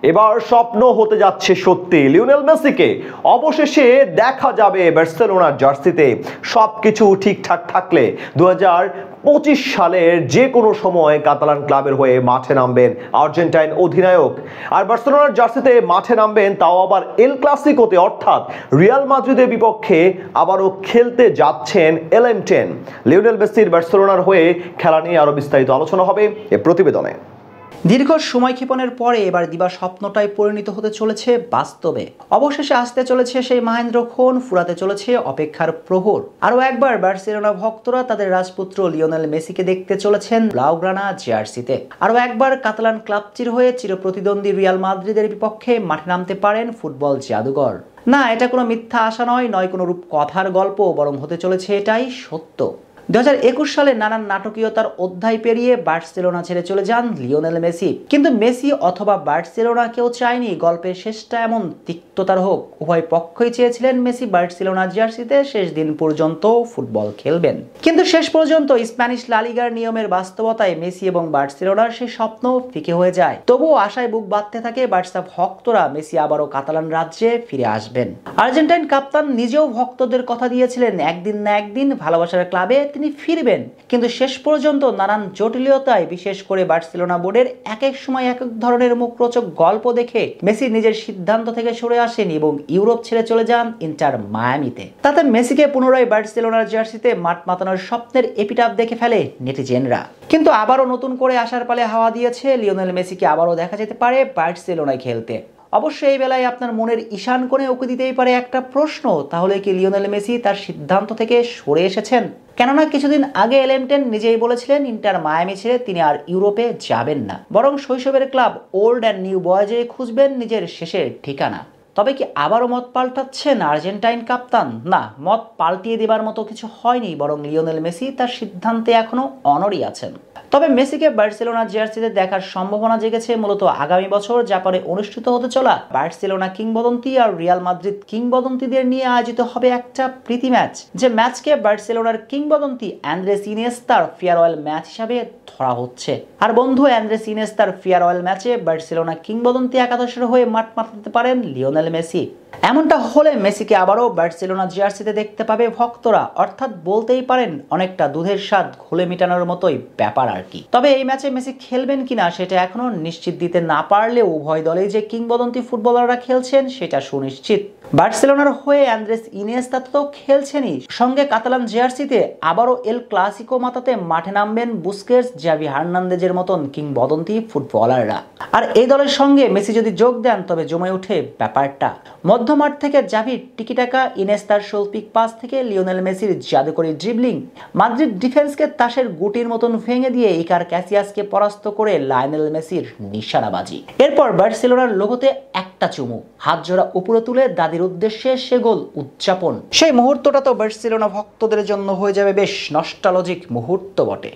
এবার স্বপ্ন হতে যাচ্ছে সত্যি, লিওনেল মেসিকে অবশেষে দেখা যাবে বার্সেলোনার জার্সিতে। সবকিছু ঠিকঠাক থাকলে 2025 সালের যে কোনো সময় কাতালান ক্লাবের হয়ে মাঠে নামবেন আর্জেন্টাইন অধিনায়ক। আর বার্সেলোনার জার্সিতে মাঠে নামবেন, তাও আবার এল ক্লাসিকোতে, অর্থাৎ রিয়াল মাদ্রিদের বিপক্ষে আবারও খেলতে যাচ্ছেন LM10। লিওনেল মেসির বার্সেলোনার হয়ে খেলা নিয়ে আরো বিস্তারিত আলোচনা হবে এ প্রতিবেদনে। দীর্ঘ সময়ক্ষেপণের পরে এবার দিবা স্বপ্নটাই পরিণত হতে চলেছে বাস্তবে। অবশেষে আসতে চলেছে সেই মহেন্দ্রক্ষণ, ফুরাতে চলেছে অপেক্ষার প্রহর। আরও একবার বার্সেলোনা ভক্তরা তাদের রাজপুত্র লিওনেল মেসিকে দেখতে চলেছেন ব্লাউগ্রানা জার্সিতে। আরও একবার কাতালান ক্লাবটির হয়ে চিরপ্রতিদ্বন্দ্বী রিয়াল মাদ্রিদের বিপক্ষে মাঠে নামতে পারেন ফুটবল জাদুঘর। না, এটা কোনো মিথ্যা আশা নয় কোনো রূপকথার গল্প, বরং হতে চলেছে এটাই সত্য। 2021 সালে নানান নাটকীয়তার অধ্যায় পেরিয়ে বার্সেলোনা ছেড়ে চলে যান লিওনেল মেসি। কিন্তু মেসি অথবা বার্সেলোনা কেউ চায়নি গল্পের শেষটা এমন তিক্ততার হোক। উভয় পক্ষই চেয়েছিলেন মেসি বার্সেলোনা জার্সিতে শেষ দিন পর্যন্ত ফুটবল খেলবেন। কিন্তু শেষ পর্যন্ত স্প্যানিশ লা লিগার নিয়মের বাস্তবতায় মেসি এবং বার্সেলোনার সেই স্বপ্ন ফিকে হয়ে যায়। তবুও আশায় বুক বাঁধতে থাকে বার্সা ভক্তরা, মেসি আবারও কাতালান রাজ্যে ফিরে আসবেন। আর্জেন্টাইন কাপ্তান নিজেও ভক্তদের কথা দিয়েছিলেন একদিন না একদিন ভালোবাসার ক্লাবে তিনি ফিরবেন। কিন্তু শেষ পর্যন্ত নানান জটিলতায়, বিশেষ করে বার্সেলোনা বোর্ডের এক এক সময় এক এক ধরনের মুখরোচক গল্প দেখে মেসি নিজের সিদ্ধান্ত থেকে সরে আসেন এবং ইউরোপ ছেড়ে চলে যান ইন্টার মায়ামিতে। তাতে মেসিকে পুনরায় বার্সেলোনার জার্সিতে মাঠ মাতানোর স্বপ্নের এপিটাফ দেখে ফেলে নেটিজেনরা। কিন্তু আবারও নতুন করে আসার পালে হাওয়া দিয়েছে লিওনেল মেসিকে আবারও দেখা যেতে পারে বার্সেলোনায় খেলতে। অবশ্যই এই বেলায় আপনার মনের ঈশান কোণে উঁকি দিতেই পারে একটা প্রশ্ন, তাহলে কি লিওনেল মেসি তার সিদ্ধান্ত থেকে সরে এসেছেন? কেননা কিছুদিন আগে LM10 নিজেই বলেছিলেন ইন্টার মায়ামি ছেড়ে তিনি আর ইউরোপে যাবেন না, বরং শৈশবের ক্লাব ওল্ড অ্যান্ড নিউ বয়েজে খুঁজবেন নিজের শেষের ঠিকানা। তবে কি আবারও মত পাল্টাচ্ছেন আর্জেন্টাইন কাপ্তান? না, মত পাল্টিয়ে দেবার মতো কিছু হয়নি, বরং লিওনেল মেসি তার সিদ্ধান্তে এখনো অনড়ই আছেন। তবে মেসিকে বার্সেলোনা জার্সিতে দেখার সম্ভাবনা জেগেছে মূলত আগামী বছর জাপানে অনুষ্ঠিত হতে চলা বার্সেলোনা কিংবদন্তি আর রিয়াল মাদ্রিদ কিংবদন্তিদের নিয়ে আয়োজিত হবে একটা প্রীতি ম্যাচ, যে ম্যাচকে বার্সেলোনার কিংবদন্তি অ্যান্দ্রেস ইনিয়েস্তার ফেয়ারওয়েল ম্যাচ হিসাবে ধরা হচ্ছে। আর বন্ধু, অ্যান্দ্রেস ইনিয়েস্তার ফেয়ারওয়েল ম্যাচে বার্সেলোনা কিংবদন্তি একাদশের হয়ে মাঠ মাতাতে পারেন লিওনেল মেসি। এমনটা হলে মেসিকে আবারও বার্সেলোনা জার্সিতে দেখতে পাবে ভক্তরা, অর্থাৎ বলতেই পারেন অনেকটা দুধের স্বাদ ঘোলে মেটানোর মতোই ব্যাপার আর কি। তবে এই ম্যাচে মেসি খেলবেন কিনা সেটা এখনো নিশ্চিত দিতে না পারলেও উভয় দলেই যে কিংবদন্তি ফুটবলাররা খেলছেন সেটা সুনিশ্চিত। বার্সেলোনার হয়ে অ্যান্দ্রেস ইনিয়েস্তা তো খেলছেনই, সঙ্গে কাতালান জার্সিতে আবারও এল ক্লাসিকো মাতাতে মাঠে নামবেন বুস্কেটস, জাভি হার্নান্দেজের মতন কিংবদন্তি ফুটবলাররা। আর এই দলের সঙ্গে মেসি যদি যোগ দেন তবে জমে ওঠে ব্যাপারটা। মধ্যমাঠ থেকে জাভির টিকিটাকা, ইনেস্তার শৈল্পিক পাস থেকে লিওনেল মেসির জাদুকরী ড্রিবলিং, মাদ্রিদ ডিফেন্সকে তাসের গুটির মতন ভেঙে দিয়ে ইকার ক্যাসিয়াসকে পরাস্ত করে লায়নেল মেসির নিশানাবাজি। এরপর বার্সেলোনার লোগোতে একটা চুমু, হাত জোড়া উপরে তুলে দাদির উদ্দেশ্যে সে গোল উদযাপন। সেই মুহূর্তটা তো বার্সেলোনা ভক্তদের জন্য হয়ে যাবে বেশ নস্টালজিক মুহূর্ত বটে।